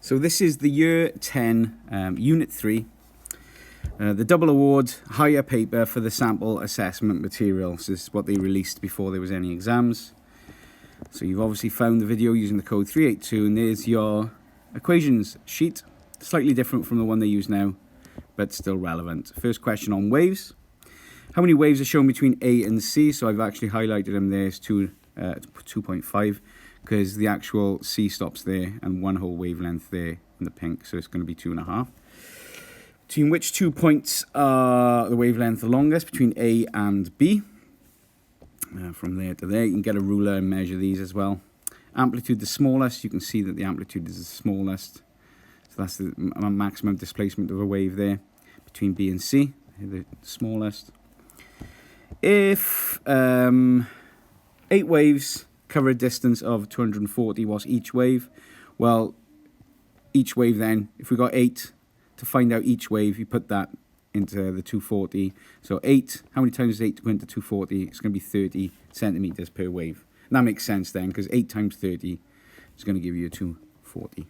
So this is the Year 10, Unit 3, the double award higher paper for the sample assessment materials. This is what they released before there was any exams. So you've obviously found the video using the code 382, and there's your equations sheet. Slightly different from the one they use now, but still relevant. First question on waves. How many waves are shown between A and C? So I've actually highlighted them there as 2.5. Because the actual C stops there and one whole wavelength there in the pink, so it's going to be 2.5. Between which 2 points are the wavelength the longest? Between A and B. From there to there, you can get a ruler and measure these as well. Amplitude the smallest, you can see that the amplitude is the smallest. So that's the maximum displacement of a wave there. Between B and C, the smallest. If 8 waves cover a distance of 240, what's each wave? Well, each wave then, if we got 8, to find out each wave, you put that into the 240. So 8, how many times is 8 to go into 240? It's going to be 30 centimeters per wave. And that makes sense then, because 8 times 30 is going to give you a 240.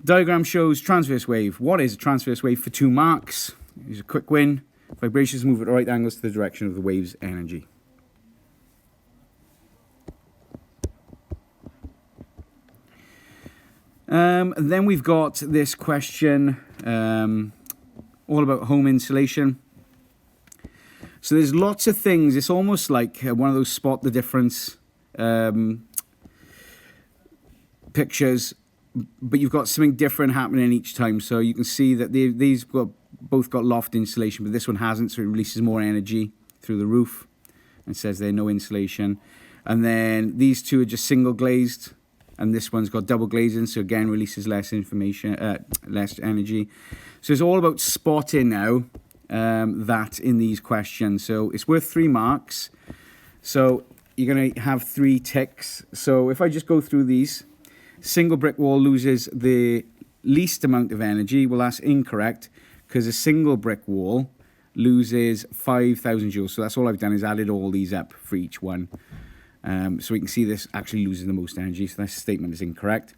Diagram shows transverse wave. What is a transverse wave for 2 marks? Here's a quick win. Vibrations move at right angles to the direction of the wave's energy. Then we've got this question all about home insulation. So there's lots of things. It's almost like one of those spot the difference pictures, but you've got something different happening each time. So you can see that these both got loft insulation, but this one hasn't, so it releases more energy through the roof. It says there no insulation. And then these two are just single glazed. And this one's got double glazing, so again releases less less energy. So it's all about spotting now that in these questions. So it's worth 3 marks. So you're going to have 3 ticks. So if I just go through these, single brick wall loses the least amount of energy. Well, that's incorrect, because a single brick wall loses 5,000 joules. So that's all I've done is added all these up for each one. So we can see this actually loses the most energy, so that statement is incorrect.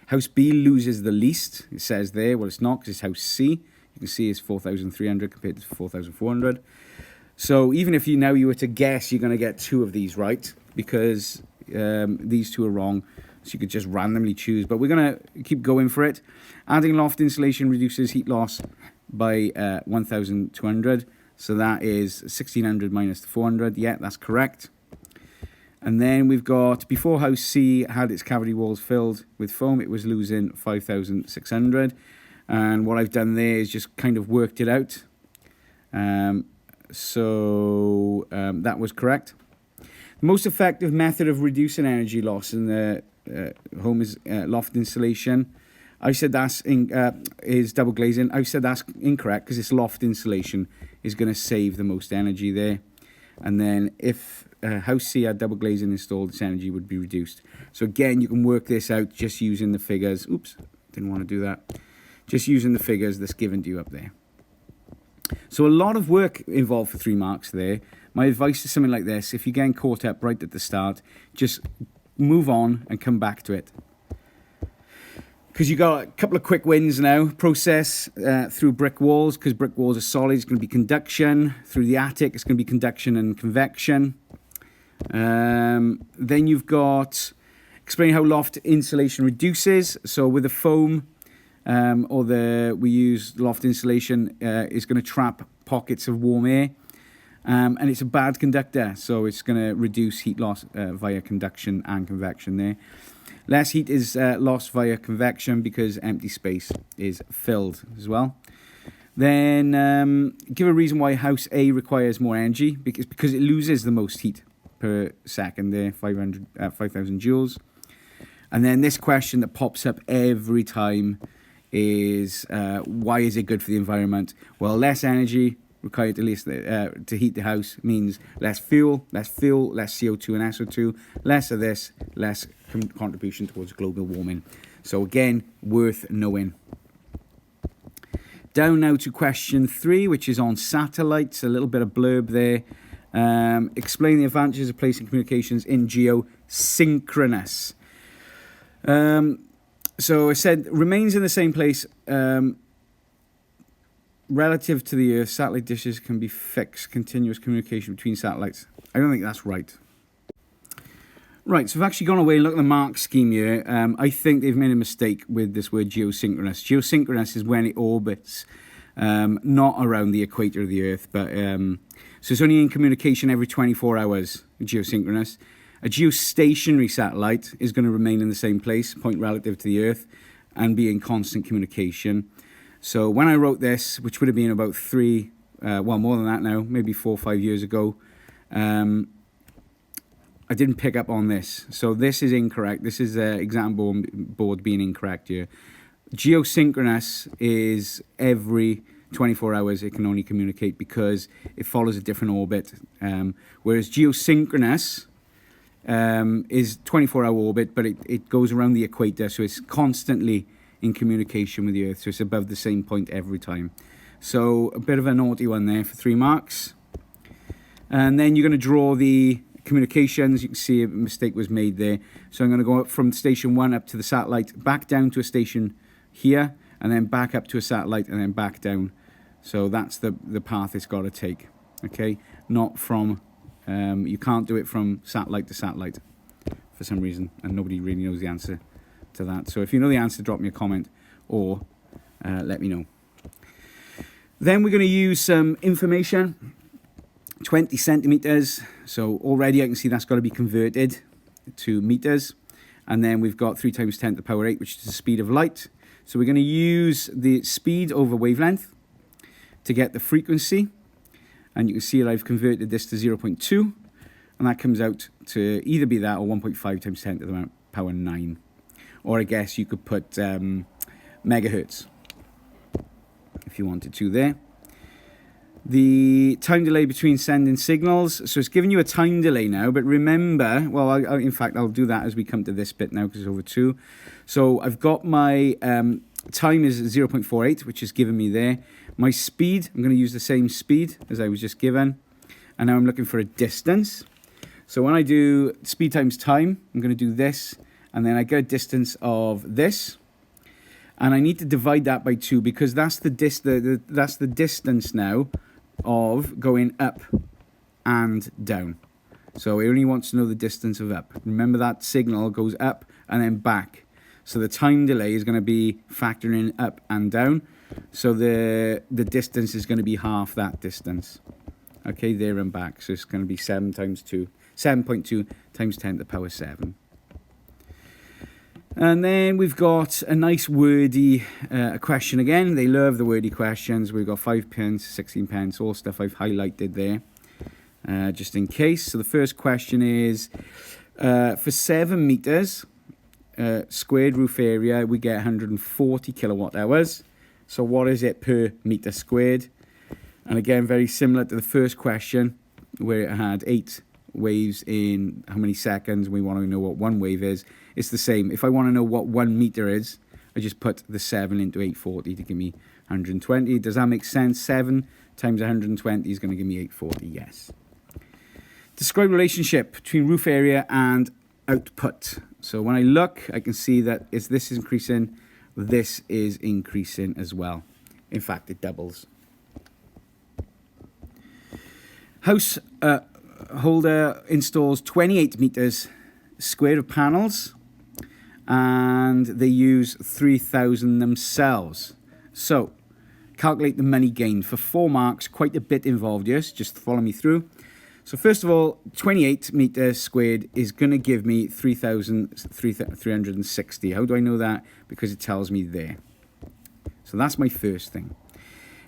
House B loses the least, it says there. Well, it's not, because it's house C. You can see it's 4,300 compared to 4,400. So even if you were to guess, you're going to get 2 of these right, because these 2 are wrong. So you could just randomly choose, but we're going to keep going for it. Adding loft insulation reduces heat loss by 1,200. So that is 1,600 minus the 400. Yeah, that's correct. And then we've got, before house C had its cavity walls filled with foam, it was losing 5,600. And what I've done there is just kind of worked it out. That was correct. The most effective method of reducing energy loss in the home is loft insulation. I said is double glazing. I've said that's incorrect, because it's loft insulation is going to save the most energy there. And then if house C had double glazing installed, its energy would be reduced. So again, you can work this out just using the figures. Oops, didn't want to do that. Just using the figures that's given to you up there. So a lot of work involved for 3 marks there. My advice is something like this. If you're getting caught up right at the start, just move on and come back to it. Because you got a couple of quick wins now. Process through brick walls, because brick walls are solid. It's going to be conduction. Through the attic, it's going to be conduction and convection. Then you've got explain how loft insulation reduces. So with the foam, we use loft insulation, is going to trap pockets of warm air. And it's a bad conductor, so it's going to reduce heat loss via conduction and convection there. Less heat is lost via convection, because empty space is filled as well. Then give a reason why house A requires more energy, because it loses the most heat per second there, 5,000 joules. And then this question that pops up every time is why is it good for the environment? Well, less energy required to heat the house means less fuel, less CO2 and SO2, less of this, less contribution towards global warming. So again, worth knowing. Down now to question 3, which is on satellites. A little bit of blurb there. Explain the advantages of placing communications in geosynchronous. So I said remains in the same place relative to the Earth. Satellite dishes can be fixed. Continuous communication between satellites. I don't think that's right. Right, so I've actually gone away and looked at the mark scheme here. I think they've made a mistake with this word geosynchronous. Geosynchronous is when it orbits not around the equator of the Earth, but so it's only in communication every 24 hours, geosynchronous. A geostationary satellite is going to remain in the same place, point relative to the Earth, and be in constant communication. So when I wrote this, which would have been about more than that now, maybe 4 or 5 years ago, I didn't pick up on this. So this is incorrect. This is the exam board being incorrect here. Geosynchronous is every 24 hours it can only communicate because it follows a different orbit. Whereas geosynchronous is 24-hour orbit, but it goes around the equator, so it's constantly in communication with the Earth, so it's above the same point every time. So a bit of a naughty one there for 3 marks. And then you're going to draw the communications. You can see a mistake was made there. So I'm going to go up from station 1 up to the satellite, back down to a station here, and then back up to a satellite, and then back down. So that's the path it's got to take. Okay, not from, you can't do it from satellite to satellite for some reason, and nobody really knows the answer to that. So if you know the answer, drop me a comment or let me know. Then we're going to use some information. 20 centimeters. So already I can see that's got to be converted to meters. And then we've got 3 times 10 to the power 8, which is the speed of light. So we're going to use the speed over wavelength to get the frequency. And you can see that I've converted this to 0.2. And that comes out to either be that or 1.5 times 10 to the power 9. Or I guess you could put megahertz if you wanted to there. The time delay between sending signals. So it's giving you a time delay now, but remember, well, in fact, I'll do that as we come to this bit now because it's over 2. So I've got my time is 0.48, which is given me there. My speed, I'm going to use the same speed as I was just given. And now I'm looking for a distance. So when I do speed times time, I'm going to do this. And then I get a distance of this. And I need to divide that by 2 because that's the distance now of going up and down. So it only wants to know the distance of up. Remember that signal goes up and then back. So the time delay is going to be factoring up and down. So the distance is going to be half that distance. Okay, there and back. So it's going to be 7 times 2, 7.2 times 10 to the power 7. And then we've got a nice wordy question again. They love the wordy questions. We've got 5 pence, 16 pence, all stuff I've highlighted there, just in case. So the first question is, for 7 meters squared roof area, we get 140 kilowatt hours. So what is it per meter squared? And again, very similar to the first question, where it had 8 waves in how many seconds. We want to know what 1 wave is. It's the same. If I want to know what 1 meter is, I just put the 7 into 840 to give me 120. Does that make sense? 7 times 120 is going to give me 840, yes. Describe the relationship between roof area and output. So when I look, I can see that is this increasing, this is increasing as well. In fact, it doubles. House holder installs 28 meters square of panels, and they use 3,000 themselves. So calculate the money gained for 4 marks. Quite a bit involved here, so just follow me through. So first of all, 28 meters squared is going to give me 3,360. How do I know that? Because it tells me there. So that's my first thing.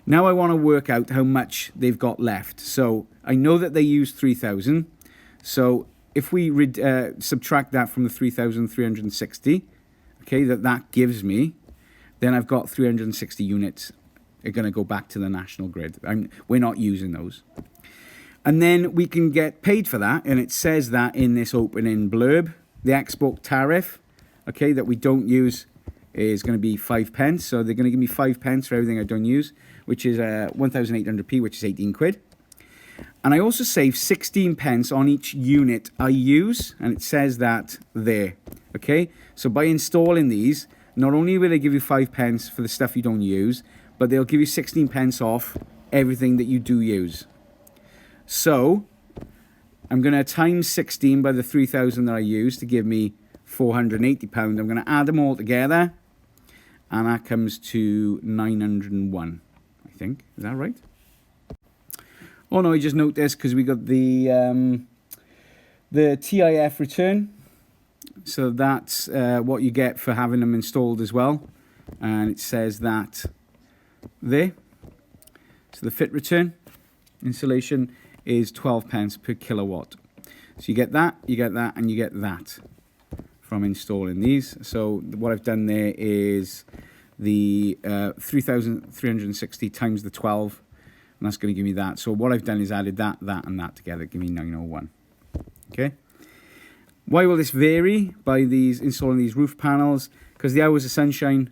Now I want to work out how much they've got left. So I know that they use 3,000. So if we subtract that from the 3,360, okay, that gives me, then I've got 360 units are going to go back to the national grid. We're not using those. And then we can get paid for that, and it says that in this opening blurb. The export tariff, okay, that we don't use is going to be 5 pence. So they're going to give me 5 pence for everything I don't use, which is 1,800p, which is 18 quid. And I also save 16 pence on each unit I use, and it says that there, okay? So by installing these, not only will they give you 5 pence for the stuff you don't use, but they'll give you 16 pence off everything that you do use. So I'm going to times 16 by the 3,000 that I use to give me £480. I'm going to add them all together, and that comes to 901, I think. Is that right? Oh no, I just note this because we got the TIF return. So that's what you get for having them installed as well. And it says that there. So the fit return installation is 12 pence per kilowatt. So you get that, and you get that from installing these. So what I've done there is the 3,360 times the 12, and that's going to give me that. So what I've done is added that, and that together, give me 901. Okay. Why will this vary by installing these roof panels? Because the hours of sunshine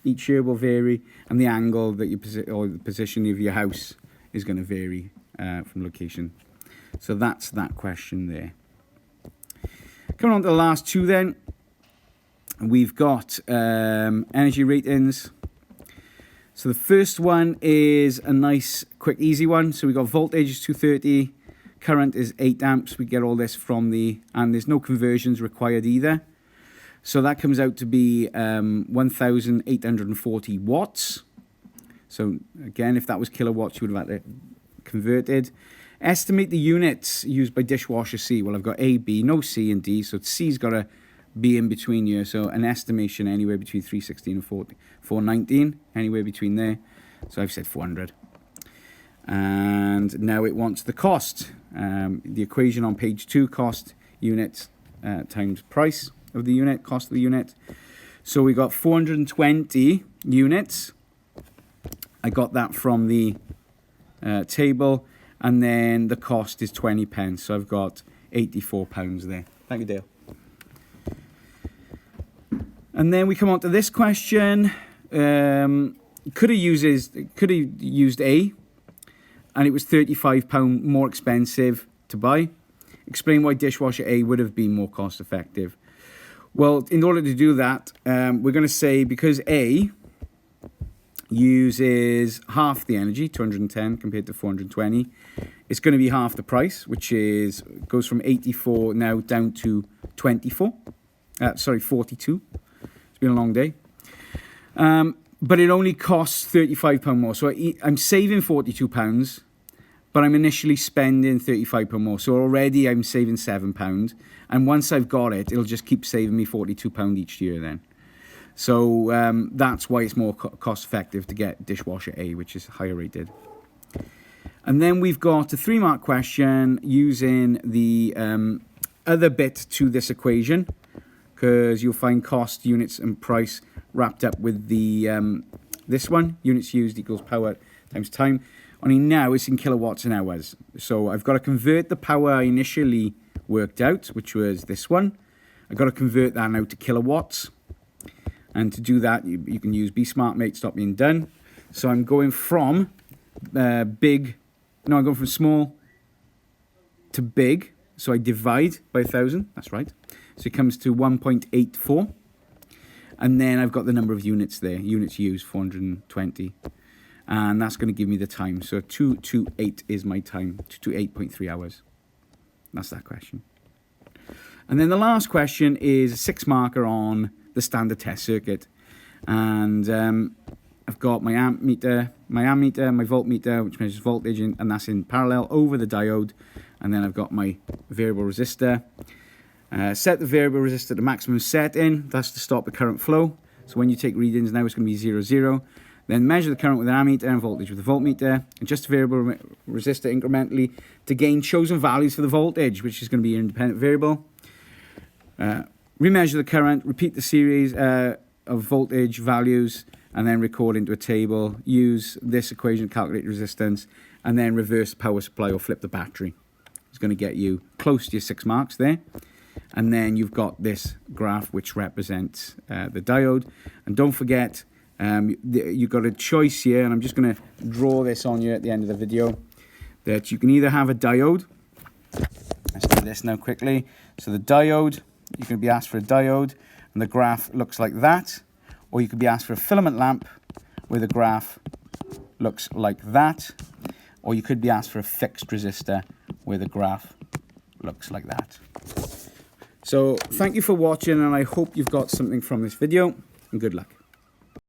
each year will vary, and the angle that or the position of your house is going to vary from location. So that's that question there. Coming on to the last two then, we've got energy ratings. So the first one is a nice, quick, easy one. So we've got voltage is 230, current is 8 amps. We get all this from and there's no conversions required either. So that comes out to be 1,840 watts. So again, if that was kilowatts, you would have had it converted. Estimate the units used by dishwasher C. Well, I've got A, B, no C and D, so C's got to be in between here. So an estimation anywhere between 316 and 419, anywhere between there. So I've said 400. And now it wants the cost. The equation on page 2, cost units times price of the unit, cost of the unit. So we got 420 units. I got that from the table. And then the cost is 20 pence. So I've got £84 there. Thank you, Dale. And then we come on to this question. Could have used A, and it was £35 more expensive to buy. Explain why dishwasher A would have been more cost effective. Well, in order to do that, we're going to say because A uses half the energy, 210 compared to 420, it's going to be half the price, which goes from 84 now down to 42. It's been a long day. But it only costs £35 more. So I'm saving £42, but I'm initially spending £35 more. So already I'm saving £7. And once I've got it, it'll just keep saving me £42 each year then. So that's why it's more cost effective to get dishwasher A, which is higher rated. And then we've got a 3-mark question using the other bit to this equation, because you'll find cost, units, and price wrapped up with the this one. Units used equals power times time. Only now it's in kilowatts and hours. So I've got to convert the power I initially worked out, which was this one. I've got to convert that now to kilowatts. And to do that, you can use Be Smart, Mate, Stop Being Done. So I'm going from I'm going from small to big. So I divide by 1,000. That's right. So it comes to 1.84. And then I've got the number of units there. Units used, 420. And that's going to give me the time. So 228 is my time. 228.3 hours. That's that question. And then the last question is a 6-marker on the standard test circuit. And I've got my ammeter, my voltmeter, which measures voltage, and that's in parallel over the diode. And then I've got my variable resistor. Set the variable resistor to maximum setting. That's to stop the current flow. So when you take readings now, it's going to be 0, 0. Then measure the current with an ammeter and voltage with a voltmeter. Adjust the variable resistor incrementally to gain chosen values for the voltage, which is going to be an independent variable. Remeasure the current, repeat the series of voltage values, and then record into a table. Use this equation to calculate resistance, and then reverse the power supply or flip the battery. It's going to get you close to your 6 marks there. And then you've got this graph which represents the diode. And don't forget, you've got a choice here, and I'm just going to draw this on you at the end of the video, that you can either have a diode. Let's do this now quickly. So the diode, you're going to be asked for a diode, and the graph looks like that. or you could be asked for a filament lamp where the graph looks like that, or you could be asked for a fixed resistor where the graph looks like that. So thank you for watching, and I hope you've got something from this video, and good luck.